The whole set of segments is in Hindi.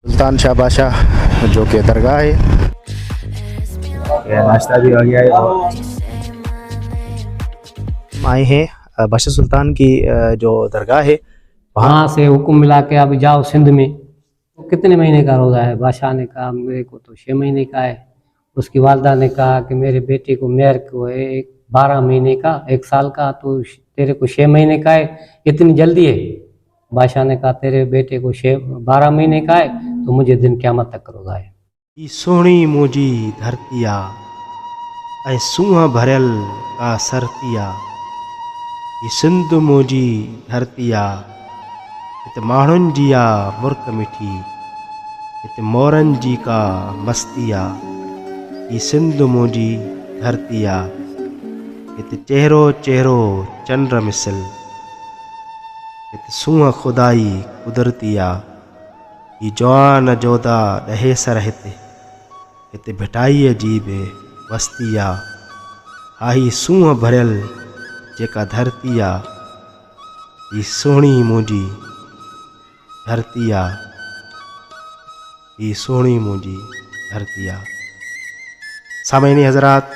सुल्तान शाह बादशाह जो कि दरगाह है। नाश्ता भी हो गया है। आए हैं बादशाह सुल्तान की जो दरगाह है वहाँ से हुक्म मिला के अब जाओ सिंध में। तो कितने महीने का रोज़ा है? बादशाह ने कहा मेरे को तो 6 महीने का है। उसकी वालदा ने कहा कि मेरे बेटे को मेहर को है 12 महीने का, 1 साल का, तो तेरे को 6 महीने का है, इतनी जल्दी है? बादशाह ने कहा तेरे बेटे को 12 महीने का है तो मुझे दिन क़यामत तक रोज़ा है। ई सोहणी मुंहिंजी धरतिया ऐं सूंहं भरियल का सरतिया, ही सिंध मुंहिंजी धरतिया, हिते माण्हुनि जी आहे मुर्क मिठी, हिते मोरनि जी का मस्ती आहे। ही सिंध मुंहिंजी धरतिया, हिते चहिरो चहिरो चंड मिसल, हिते सूंहं खुदाई कुदरती आहे। ही जवान जोधा ॾहे सर हिते भिटाईअ जी बि वस्ती आहे। हा ही सूंहं भरियल जेका धरती आहे, ही सोहणी मुंहिंजी धरती आहे, ही सोहणी मुंहिंजी धरती आहे। सामईन हज़रात,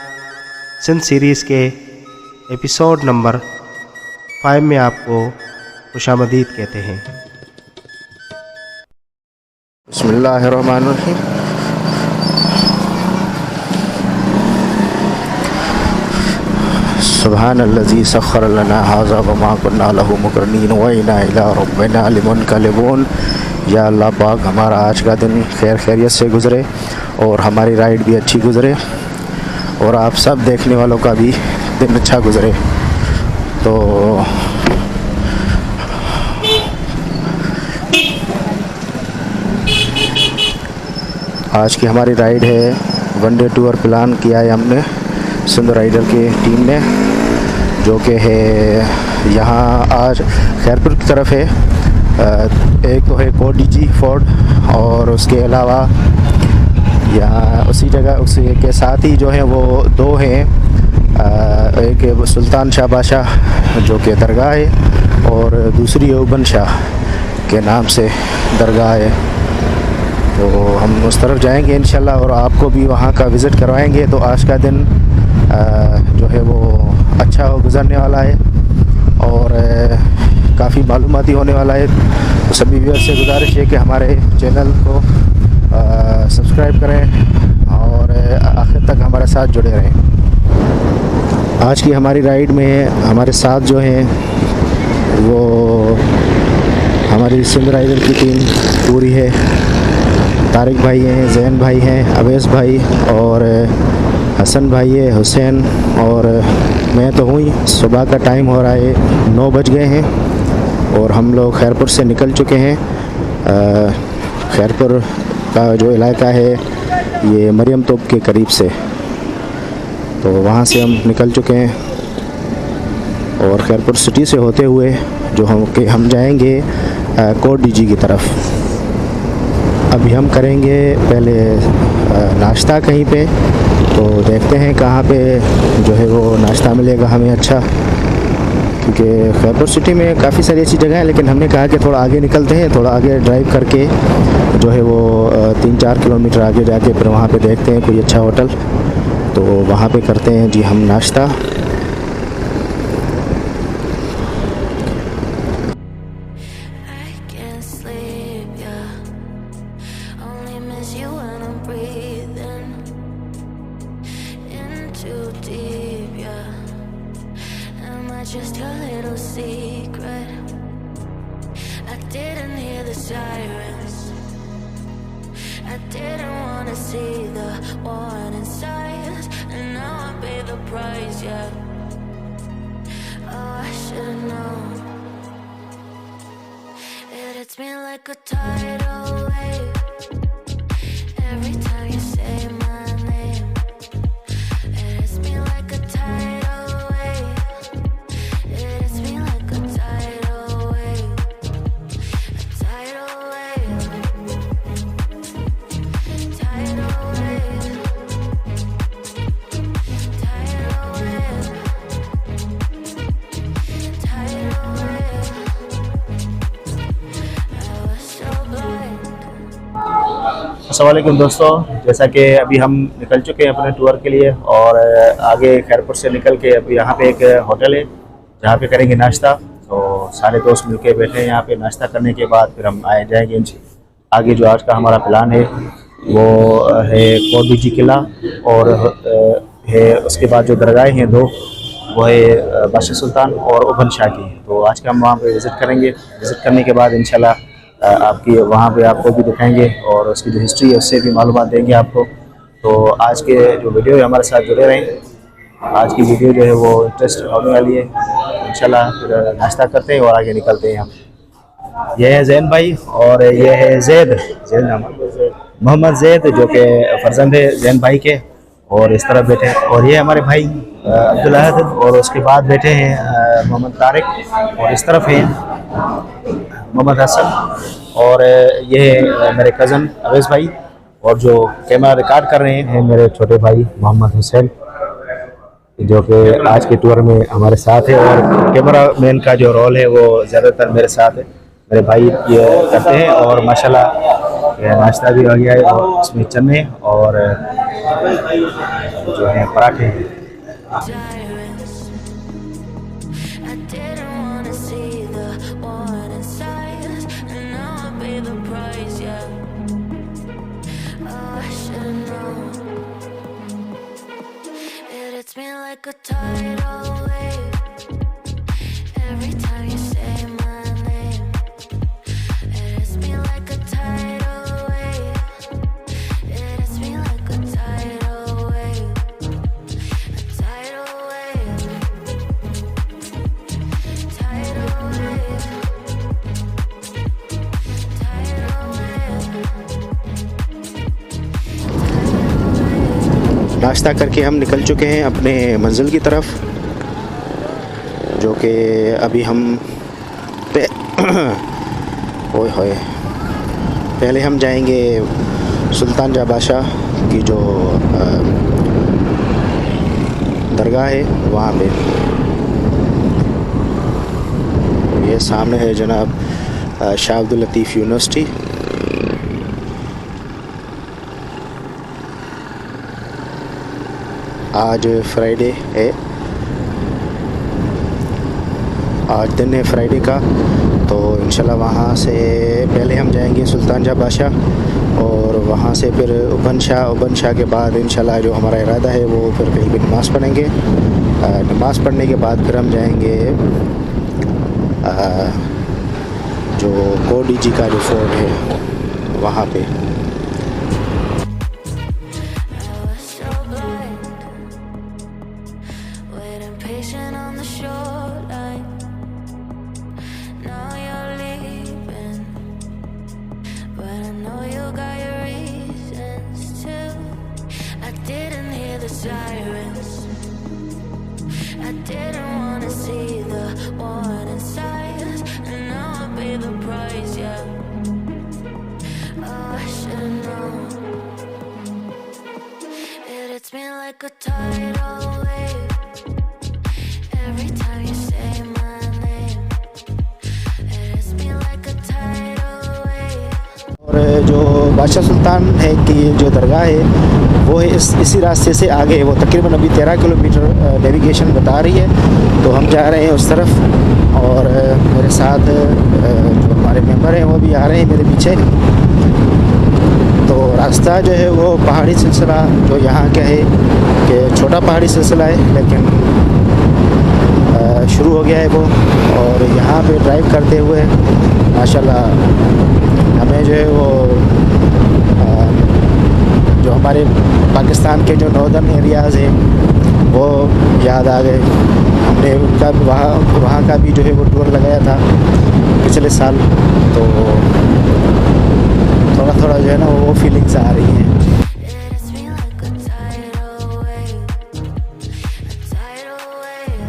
सिंध सीरीज़ के एपिसोड नंबर 5 में आपको खुशामदीद कहते हैं। बिस्मिल्लाहिर्रहमानिर्रहीम। सुब्हानल्लज़ी सख़्ख़र लना हाज़ा व मा कुन्ना लहू मुक़रिनीन व इन्ना इला रब्बिना लमुनक़लिबून। या अल्लाह पाक हमारा आज का दिन खैर खैरियत से गुज़रे और हमारी राइड भी अच्छी गुज़रे और आप सब देखने वालों का भी दिन अच्छा गुज़रे। तो आज की हमारी राइड है, वनडे टूर प्लान किया है हमने सिंध राइडर की टीम ने, जो कि है यहाँ आज खैरपुर की तरफ है। एक तो है कोडीजी फोर्ट और उसके अलावा यहाँ उसी जगह उसी के साथ ही जो है वो 2 हैं। एक सुल्तान शाह बादशाह जो कि दरगाह है और दूसरी यौबन शाह के नाम से दरगाह है। तो हम उस तरफ जाएंगे इंशाल्लाह और आपको भी वहाँ का विज़िट करवाएंगे। तो आज का दिन जो है वो अच्छा गुज़रने वाला है और काफ़ी मालूमाती होने वाला है। तो सभी व्यूअर्स से गुजारिश है कि हमारे चैनल को सब्सक्राइब करें और आखिर तक हमारे साथ जुड़े रहें। आज की हमारी राइड में हमारे साथ जो हैं वो हमारी सिंध राइडर की टीम पूरी है। तारिक भाई हैं, जैन भाई हैं, अवैस भाई और हसन भाई है, हुसैन और मैं तो हूँ ही। सुबह का टाइम हो रहा है, 9 बज गए हैं और हम लोग खैरपुर से निकल चुके हैं। खैरपुर का जो इलाका है ये मरियम तोप के करीब से, तो वहाँ से हम निकल चुके हैं और खैरपुर सिटी से होते हुए जो हम जाएंगे कोडीजी की तरफ। अभी हम करेंगे पहले नाश्ता कहीं पे, तो देखते हैं कहाँ पे जो है वो नाश्ता मिलेगा हमें अच्छा, क्योंकि खैरपुर सिटी में काफ़ी सारी ऐसी जगह है, लेकिन हमने कहा कि थोड़ा आगे निकलते हैं, थोड़ा आगे ड्राइव करके जो है वो 3-4 किलोमीटर आगे जाके फिर वहाँ पे देखते हैं कोई अच्छा होटल, तो वहाँ पे करते हैं जी हम नाश्ता। Just a little secret. I didn't hear the sirens. I didn't wanna see the warning signs, and now I pay the price. Yeah. Oh, I should've known. It hits me like a tidal wave every time you say my name. It hits me like a tidal wave. I was so blind. अस्सलाम वालेकुम दोस्तों, जैसा कि अभी हम निकल चुके हैं अपने टूर के लिए और आगे खैरपुर से निकल के अभी यहाँ पे एक होटल है जहाँ पे करेंगे नाश्ता। तो सारे दोस्त मिलके बैठे हैं यहाँ पे। नाश्ता करने के बाद फिर हम आए जाएंगे आगे। जो आज का हमारा प्लान है वो है कोडीजी किला और है उसके बाद जो दरगाहें हैं दो, वो है बादशाह सुल्तान और उबन शाह की। तो आज का हम वहाँ पे विज़िट करेंगे। विज़िट करने के बाद इंशाल्लाह आपकी वहाँ पे आपको भी दिखाएंगे और उसकी जो हिस्ट्री है उससे भी मालूमात देंगे आपको। तो आज के जो वीडियो है हमारे साथ जुड़े रहें। आज की वीडियो जो है वो इंटरेस्ट होने वाली है इंशाल्लाह। फिर नाश्ता करते हैं और आगे निकलते हैं हम। ये है जैन भाई और ये है जैद नाम मोहम्मद जैद, जो कि फर्जंद है जैन भाई के। और इस तरफ बैठे हैं और ये हमारे भाई अब्दुल अहद और उसके बाद बैठे हैं मोहम्मद तारिक और इस तरफ है मोहम्मद हसन और ये है मेरे कज़न अवैस भाई। और जो कैमरा रिकॉर्ड कर रहे हैं मेरे छोटे भाई मोहम्मद हुसैन, जो कि आज के टूर में हमारे साथ है। और कैमरा मैन का जो रोल है वो ज़्यादातर मेरे साथ है, मेरे भाई ये करते हैं। और माशाल्लाह नाश्ता भी हो गया है और इसमें चने और जो है पराठे हैं। Sirens. I didn't wanna see the one inside us, and now I pay the price, yeah. Oh, I should've known. It hits me like a tidal wave every time you say my name. It hits me like a tidal wave. It hits me like a tidal wave. Tidal wave, tidal wave, tidal wave. नाश्ता करके हम निकल चुके हैं अपने मंजिल की तरफ, जो कि अभी हम ओए होए पहले हम जाएंगे सुल्तान जहाँ बादशाह की जो दरगाह है वहाँ पे। ये सामने है जनाब शाह अब्दुल लतीफ़ यूनिवर्सिटी। आज फ्राइडे है, आज दिन है फ्राइडे का। तो इंशाल्लाह वहाँ से पहले हम जाएंगे सुल्तान जहाँ बादशाह और वहाँ से फिर उबन शाह के बाद इंशाल्लाह जो हमारा इरादा है वो फिर कहीं भी नमाज़ पढ़ेंगे। नमाज़ पढ़ने के बाद फिर हम जाएंगे जो कोडीजी का जो फोर्ट है वहाँ पे। I was so blind, waiting patient on the shoreline. Now you're leaving, but I know you got your reasons too. I didn't hear the sirens. I didn't wanna see the one inside us, and now I pay the price, yeah. Oh, I should've known. It hits me like a tidal wave every time you say my name. It hits me like a tidal wave. और जो बादशाह सुल्तान है कि जो दरगाह है वो है इसी रास्ते से आगे है। वो तकरीबन अभी 13 किलोमीटर नेविगेशन बता रही है। तो हम जा रहे हैं उस तरफ और मेरे साथ जो हमारे मेंबर हैं वो भी आ रहे हैं मेरे पीछे। तो रास्ता जो है वो पहाड़ी सिलसिला जो यहाँ का है कि छोटा पहाड़ी सिलसिला है, लेकिन शुरू हो गया है वो। और यहाँ पे ड्राइव करते हुए माशाल्लाह हमें जो है वो जो हमारे पाकिस्तान के जो नॉर्दर्न एरियाज़ हैं वो याद आ गए। हमने उनका वहाँ का भी जो है वो टूर लगाया था पिछले साल। तो थोड़ा थोड़ा जो है ना वो फीलिंग्स आ रही हैं। It hits me like a tidal wave, a tidal wave,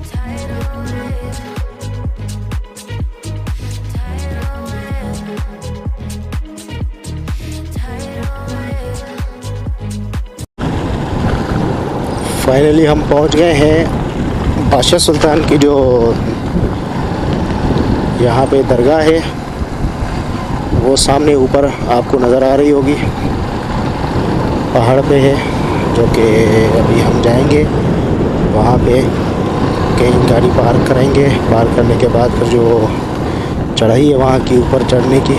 tidal wave, tidal wave, tidal wave. Finally हम पहुंच गए हैं बादशाह सुल्तान की जो यहाँ पे दरगाह है वो सामने ऊपर आपको नज़र आ रही होगी, पहाड़ पे है, जो कि अभी हम जाएंगे वहाँ पे, कहीं गाड़ी पार्क करेंगे। पार्क करने के बाद फिर जो चढ़ाई है वहाँ की ऊपर चढ़ने की,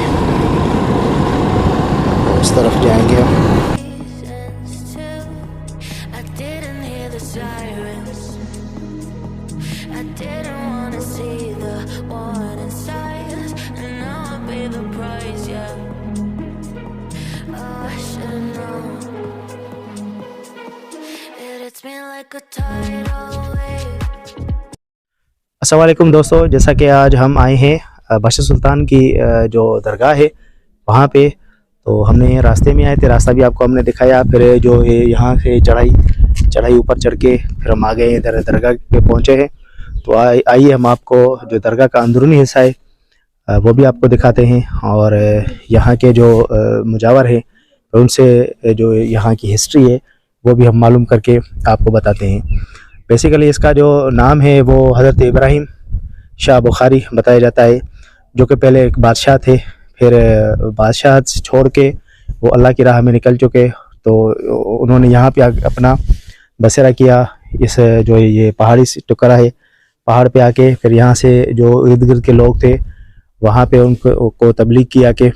उस तरफ जाएंगे हम। I didn't hear the sirens. I didn't wanna see the one inside us, and now I pay the price, yeah. Oh, I should've known. It hits me like a tidal wave. अस्सलाम वालेकुम दोस्तों, जैसा कि आज हम आए हैं बादशाह सुल्तान की जो दरगाह है वहाँ पे, तो हमने रास्ते में आए थे, रास्ता भी आपको हमने दिखाया। फिर जो है यहाँ से चढ़ाई ऊपर चढ़ के फिर हम आ गए इधर दरगाह पे पहुँचे हैं। तो आइए हम आपको जो दरगाह का अंदरूनी हिस्सा है वो भी आपको दिखाते हैं, और यहाँ के जो मुजावर हैं उनसे जो यहाँ की हिस्ट्री है वो भी हम मालूम करके आपको बताते हैं। बेसिकली इसका जो नाम है वो हज़रत इब्राहिम शाह बुखारी बताया जाता है, जो कि पहले एक बादशाह थे। फिर बादशाह छोड़ के वो अल्लाह की राह में निकल चुके, तो उन्होंने यहाँ पे अपना बसेरा किया। इस जो ये पहाड़ी टुकड़ा है, पहाड़ पे आके फिर यहाँ से जो इर्द गिर्द के लोग थे वहाँ पे उनको तबलीग किया के,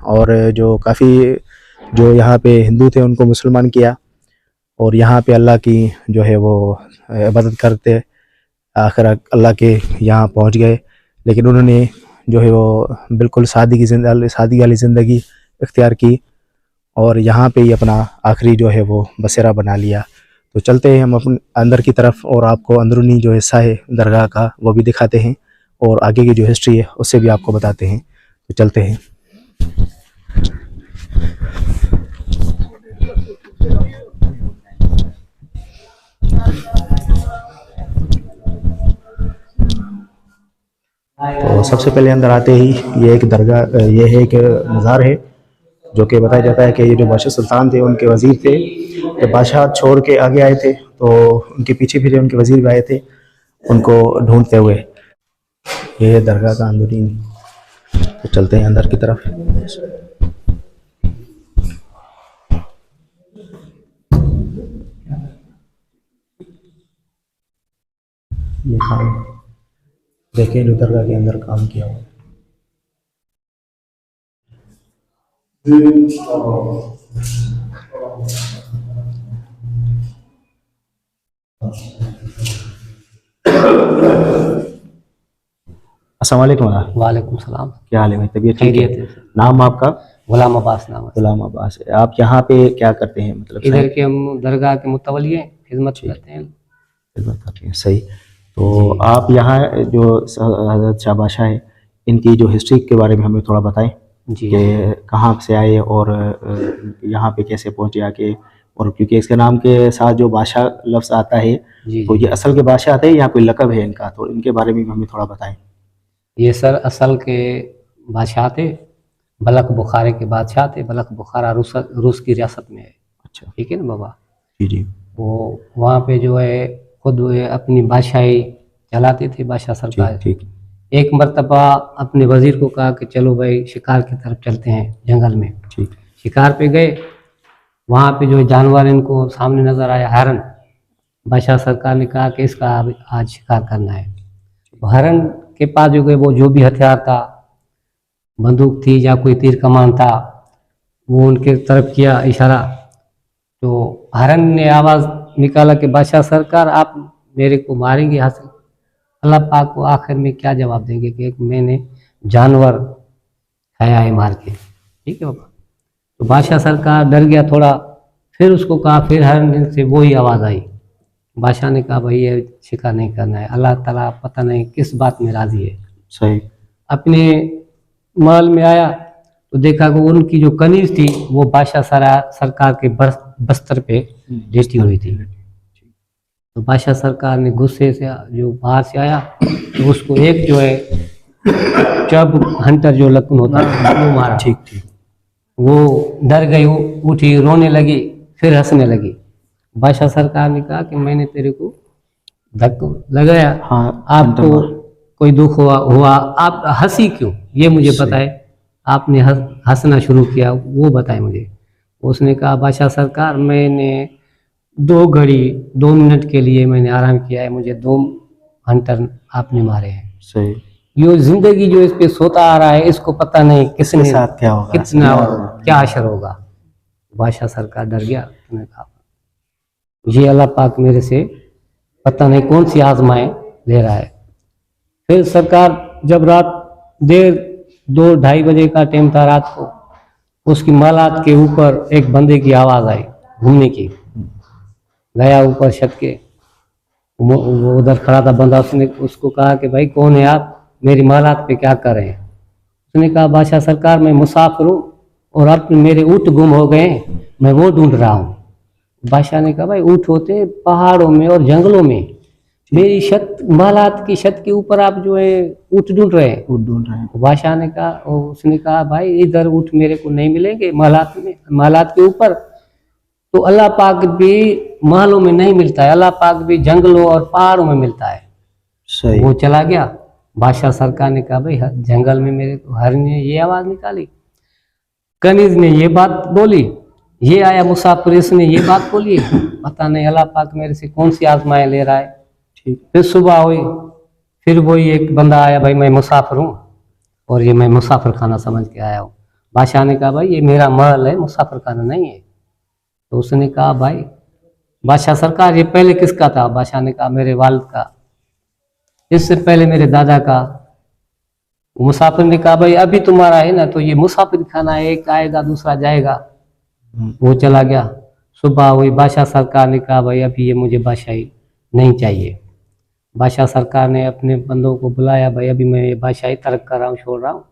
और जो काफ़ी जो यहाँ पे हिंदू थे उनको मुसलमान किया, और यहाँ पे अल्लाह की जो है वो इबादत करते आखिर अल्लाह के यहाँ पहुँच गए। लेकिन उन्होंने जो है वो बिल्कुल सादी वाली ज़िंदगी इख्तियार की, और यहाँ पे ही अपना आखिरी जो है वो बसेरा बना लिया। तो चलते हैं हम अपने अंदर की तरफ, और आपको अंदरूनी जो हिस्सा है दरगाह का वो भी दिखाते हैं, और आगे की जो हिस्ट्री है उससे भी आपको बताते हैं। तो चलते हैं। तो सबसे पहले अंदर आते ही ये एक दरगाह, ये है एक मज़ार है, जो कि बताया जाता है कि ये जो बादशाह सुल्तान थे उनके वज़ीर थे, जब बादशाह छोड़ के आगे आए थे तो उनके पीछे पीछे उनके वज़ीर भी आए थे उनको ढूंढते हुए। ये है दरगाह का अंदरूनी। तो चलते हैं अंदर की तरफ। ये काम देखें जो दरगाह के अंदर काम किया हुआ। अस्सलाम वालेकुम। वालेकुम सलाम। क्या हाल है भाई, तबीयत ठीक खैरियत है? है। नाम आपका? गुलाम अब्बास नाम है। गुलाम अब्बास। आप यहाँ पे क्या करते हैं, मतलब इधर के हम दरगाह के मुतवली हैं, खिदमत करते हैं। खिदमत करते हैं, सही। तो आप यहाँ जो हज़रत शाह बादशाह है इनकी जो हिस्ट्री के बारे में हमें थोड़ा बताएं जी। कि कहाँ से आए और यहाँ पे कैसे पहुँचे आके, और क्योंकि इसके नाम के साथ जो बादशाह लफ्ज़ आता है जी तो ये असल के बादशाह आते हैं या कोई लक़ब है इनका, तो इनके बारे में हमें थोड़ा बताएं। ये सर असल के बादशाह थे, बलख बुखारे के बादशाह थे। बलख बुखारा रूस की रियासत में है। अच्छा, ठीक है ना बाबा। जी जी। वो वहाँ पे जो है खुद अपनी बादशाही चलाते थे, बादशाह सरकार। ठीक। एक मर्तबा अपने वजीर को कहा कि चलो भाई शिकार की तरफ चलते हैं जंगल में। ठीक। शिकार पे गए, वहाँ पे जो जानवर इनको सामने नजर आया, हरन। बादशाह सरकार ने कहा कि इसका आज शिकार करना है। हरन के पास जो गए, वो जो भी हथियार था, बंदूक थी या कोई तीर कमान था, वो उनके तरफ किया इशारा। तो हरन ने आवाज़ निकाला कि बादशाह सरकार आप मेरे को मारेंगे हासिल। अल्लाह पाक को आखिर में क्या जवाब देंगे कि मैंने जानवर खाया है मार के। ठीक है बाबा। तो बादशाह सरकार डर गया थोड़ा, फिर उसको कहा, फिर हरन से वही आवाज़ आई। बादशाह ने कहा भाई ये शिकार नहीं करना है, अल्लाह ताला पता नहीं किस बात में राज़ी है। सही। अपने महल में आया तो देखा कि उनकी जो कनीज थी वो बादशाह सरकार के बस्तर पे लेटी हुई थी। तो बादशाह सरकार ने गुस्से से जो बाहर से आया तो उसको एक जो है चब हंटर जो लकुन होता है वो मारा। ठीक। वो डर गई, वो उठी, रोने लगी, फिर हंसने लगी। बादशाह सरकार ने कहा कि मैंने तेरे को धक्का लगाया, हाँ, आपको कोई दुख हुआ, आप हंसी क्यों, ये मुझे बताए। आपने हंसना शुरू किया, वो बताए मुझे। उसने कहा बादशाह सरकार मैंने 2 घड़ी 2 मिनट के लिए मैंने आराम किया है, मुझे 2 हंटर आपने मारे हैं। सही। ये जिंदगी जो इस पे सोता आ रहा है, इसको पता नहीं किसने साथ क्या होगा, कितना क्या असर होगा। बादशाह सरकार डर गया। उसने कहा ये अल्लाह पाक मेरे से पता नहीं कौन सी आजमाएं ले रहा है। फिर सरकार जब रात 2-2:30 बजे का टाइम था रात को, उसकी मालात के ऊपर एक बंदे की आवाज़ आई घूमने की। गया ऊपर छत के, वो उधर खड़ा था बंदा। उसने उसको कहा कि भाई कौन है आप, मेरी मालात पे क्या कर रहे हैं। उसने कहा बादशाह सरकार मैं मुसाफिर हूँ और अब मेरे ऊँट गुम हो गए, मैं वो ढूंढ रहा हूँ। बादशाह ने कहा भाई ऊँट होते पहाड़ों में और जंगलों में, मेरी छत मालात की छत के ऊपर आप जो है ऊँट ढूंढ रहे हैं। ऊँट ढूंढ रहे हैं। बादशाह ने कहा, उसने कहा भाई इधर ऊँट मेरे को नहीं मिलेंगे मालात में, मालात के ऊपर तो अल्लाह पाक भी महलों में नहीं मिलता है, अल्लाह पाक भी जंगलों और पहाड़ों में मिलता है। सही। वो चला गया। बादशाह सरकार ने कहा भाई जंगल में मेरे को हर ने ये आवाज़ निकाली, कनीज ने ये बात बोली, ये आया मुसाफिर इसने ये बात बोली, पता नहीं अल्लाह पाक मेरे से कौन सी आजमाएं ले रहा है। ठीक। फिर सुबह हुई, फिर वही एक बंदा आया, भाई मैं मुसाफिर हूँ और ये मैं मुसाफिर खाना समझ के आया हूँ। बादशाह ने कहा भाई ये मेरा महल है, मुसाफिर खाना नहीं है। तो उसने कहा भाई बादशाह सरकार ये पहले किसका था। बादशाह ने कहा मेरे वालिद का, इससे पहले मेरे दादा का। मुसाफिर ने कहा भाई अभी तुम्हारा है ना, तो ये मुसाफिर खाना है, एक आएगा दूसरा जाएगा। वो चला गया। सुबह हुई, बादशाह सरकार ने कहा भाई अभी ये मुझे बादशाही नहीं चाहिए। बादशाह सरकार ने अपने बंदों को बुलाया, भाई अभी मैं ये बादशाही तर्क कर रहा हूँ, छोड़ रहा हूँ।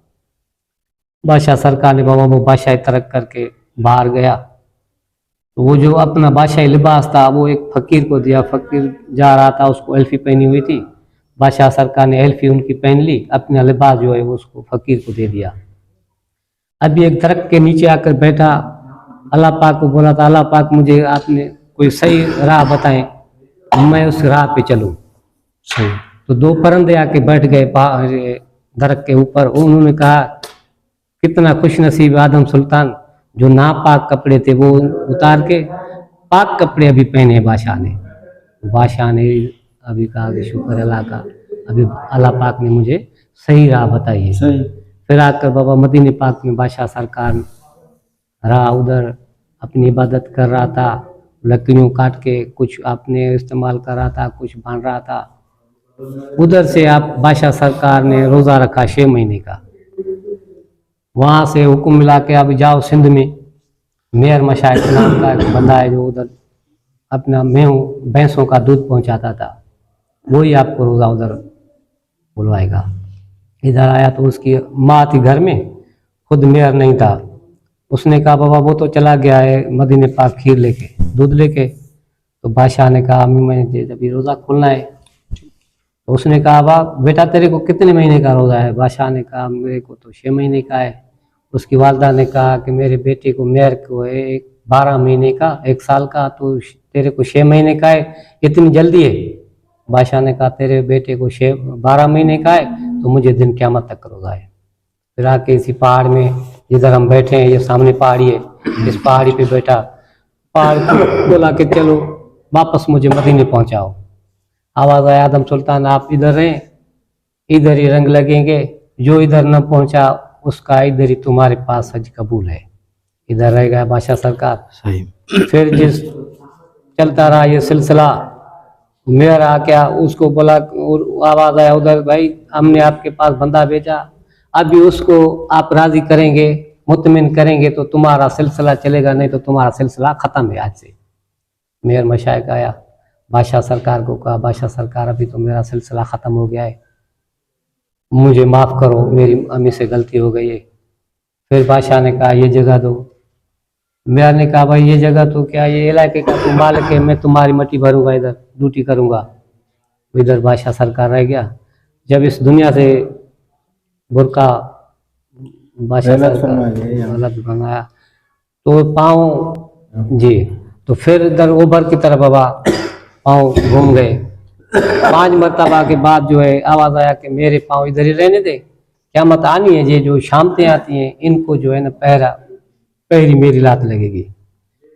बादशाह सरकार ने बाबा वो बादशाही तर्क करके बाहर गया। तो वो जो अपना बादशाही लिबास था वो एक फ़कीर को दिया। फ़कीर जा रहा था, उसको एल्फी पहनी हुई थी। बादशाह सरकार ने एल्फी उनकी पहन ली, अपना लिबास जो है वो उसको फ़कीर को दे दिया। अभी एक दरख्त के नीचे आकर बैठा, अल्लाह पाक को बोला था अल्लाह पाक मुझे आपने कोई सही राह बताएं, मैं उस राह पे चलूँ। सही। तो 2 परिंदे आके बैठ गए दरख्त के ऊपर। उन्होंने कहा कितना खुशनसीब आदम सुल्तान, जो नापाक कपड़े थे वो उतार के पाक कपड़े अभी पहने बादशाह ने। बादशाह ने अभी कहा कि शुक्र अल्लाह का, अभी अल्लाह पाक ने मुझे सही राह बताई है। सही। फिर आकर बाबा मदीने पाक में बादशाह सरकार रहा, उधर अपनी इबादत कर रहा था, लकड़ियों काट के कुछ आपने इस्तेमाल कर रहा था, कुछ बांध रहा था। उधर से आप बादशाह सरकार ने रोज़ा रखा 6 महीने का। वहाँ से हुक्म मिला के अब जाओ सिंध में, मेयर मशाइख नाम का एक बंदा है जो उधर अपना भैंसों का दूध पहुँचाता था, वही आपको रोज़ा उधर बुलवाएगा। इधर आया तो उसकी माँ थी घर में, खुद मेयर नहीं था। उसने कहा बाबा वो तो चला गया है मदीने पाक खीर लेके, दूध लेके। तो बादशाह ने कहा अम्मी मैंने अभी रोज़ा खोलना है। तो उसने कहा बाप बेटा तेरे को कितने महीने का रोज़ा है। बादशाह ने कहा मेरे को तो 6 महीने का है। उसकी वालदा ने कहा कि मेरे बेटे को मेयर को है 12 महीने का, 1 साल का, तो तेरे को 6 महीने का है, इतनी जल्दी है। बादशाह ने कहा तेरे बेटे को 12 महीने का है तो मुझे दिन क़यामत तक रोज़ा है। फिर आके इसी पहाड़ में जिधर हम बैठे हैं, ये सामने पहाड़ी है, इस पहाड़ी पे बैठा, पहाड़ को बोला कि चलो वापस मुझे मदीने पहुंचाओ। आवाज़ आया आदम सुल्तान आप इधर रहें, इधर ही रंग लगेंगे, जो इधर न पहुंचा उसका इधर ही तुम्हारे पास हज कबूल है। इधर रह गया बादशाह सरकार। सही। फिर जिस चलता रहा ये सिलसिला, मेयर आ गया, उसको बोला, आवाज़ आया उधर भाई हमने आपके पास बंदा भेजा, अभी उसको आप राज़ी करेंगे, मुतमिन करेंगे तो तुम्हारा सिलसिला चलेगा, नहीं तो तुम्हारा सिलसिला ख़त्म है आज से। मेयर मशाइख आया, बादशाह सरकार को कहा बादशाह सरकार अभी तो मेरा सिलसिला ख़त्म हो गया है, मुझे माफ़ करो, मेरी अम्मी से गलती हो गई है। फिर बादशाह ने कहा ये जगह दो। मेयर ने कहा भाई ये जगह तो क्या, ये इलाके का तो मालिक है, मैं तुम्हारी मट्टी भरूंगा, इधर ड्यूटी करूंगा। इधर बादशाह सरकार रह गया। जब इस दुनिया से बुरका बादशाह गलत बनाया तो पाँव जी, तो फिर इधर ओबर की तरफ बाबा पाँव घूम गए। 5 मरतबा के बाद जो है आवाज़ आया कि मेरे पाँव इधर ही रहने दे, क़यामत आनी है, ये जो शामतें आती हैं इनको जो है ना पहरी मेरी लात लगेगी।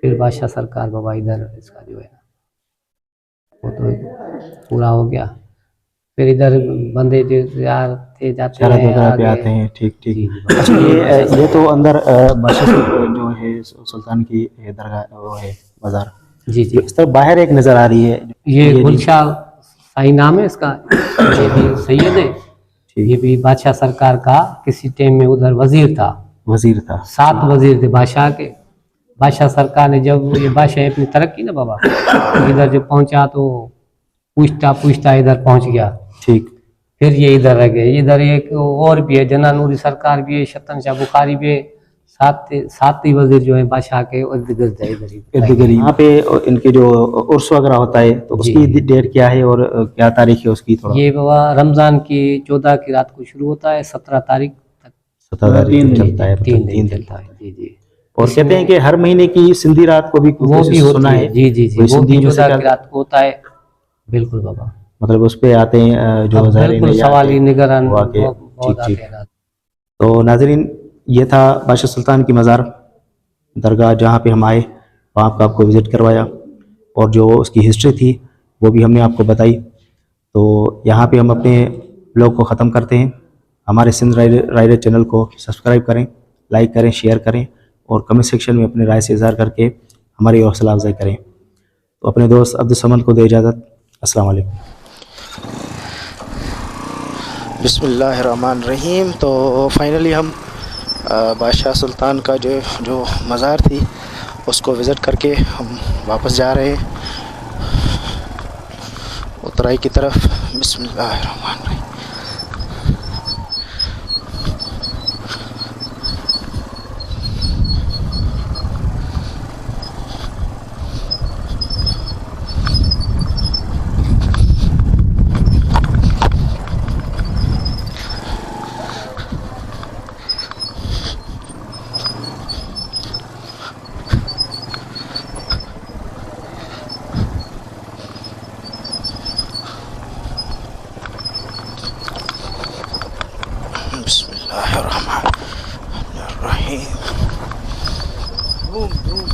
फिर बादशाह सरकार बाबा इधर इसका जो है वो तो पूरा हो गया। फिर इधर बंदे जो यार थे जाते शरद हैं वगैरह पे आगे। आते हैं। ठीक ठीक। जी, जी। अच्छा, ये तो अंदर बादशाह जो है सुल्तान की दरगाह वो है मज़ार। जी जी, इस तरफ बाहर एक नज़र आ रही है, ये गुलशाह शाही नाम है इसका। ये भी सैयद है, ये भी बादशाह सरकार का किसी टाइम में उधर वजीर था। वजीर था। 7 वजीर थे बादशाह के। बादशाह सरकार ने जब ये बादशाह अपनी तरक्की ना बाबा इधर जब पहुंचा तो पूछता पूछता इधर पहुंच गया। ठीक। फिर ये इधर रह गए। इधर एक और भी है, जना नूरी सरकार भी है, शतन शाह बुखारी भी है। 7 ही वजीर जो है बादशाह के इर्द गिर्द है इधर ही। यहाँ पे इनके जो उर्स वगैरह होता है तो उसकी डेट क्या है और क्या तारीख है उसकी? थोड़ा ये बाबा रमजान की 14 की रात को शुरू होता है, 17 तारीख तक 17 तारीख तक चलता है। 3 दिन चलता है। जी जी। और कहते हैं कि हर महीने की सिंधी रात को भी वो भी सुना होती है। है। जी जी जी, कोई वो भी सिंधी 14 की रात को होता है। बिल्कुल बाबा, मतलब उस पे आते हैं जो बिल्कुल सवाली निगरान बहुत आते हैं। तो नाजरीन, ये था बादशाह सुल्तान की मज़ार दरगाह, जहाँ पे हम आए वहाँ पर आपको विज़िट करवाया और जो उसकी हिस्ट्री थी वो भी हमने आपको बताई। तो यहाँ पे हम अपने ब्लॉग को ख़त्म करते हैं। हमारे सिंध राइडर चैनल को सब्सक्राइब करें, लाइक करें, शेयर करें और कमेंट सेक्शन में अपने राय से इज़हार करके हमारी हौसला अफजाई करें। तो अपने दोस्त अब्दुल समद को दे इजाज़त। अस्सलाम वालेकुम। बिस्मिल्लाहिर्रहमानिर्रहीम। तो फाइनली हम बादशाह सुल्तान का जो मज़ार थी उसको विज़िट करके हम वापस जा रहे हैं उतराई की तरफ। बिस्मिल्लाहिर्रहमानिर्रहीम। बिस्मिल्लाहिर्रहमानिर्रहीम।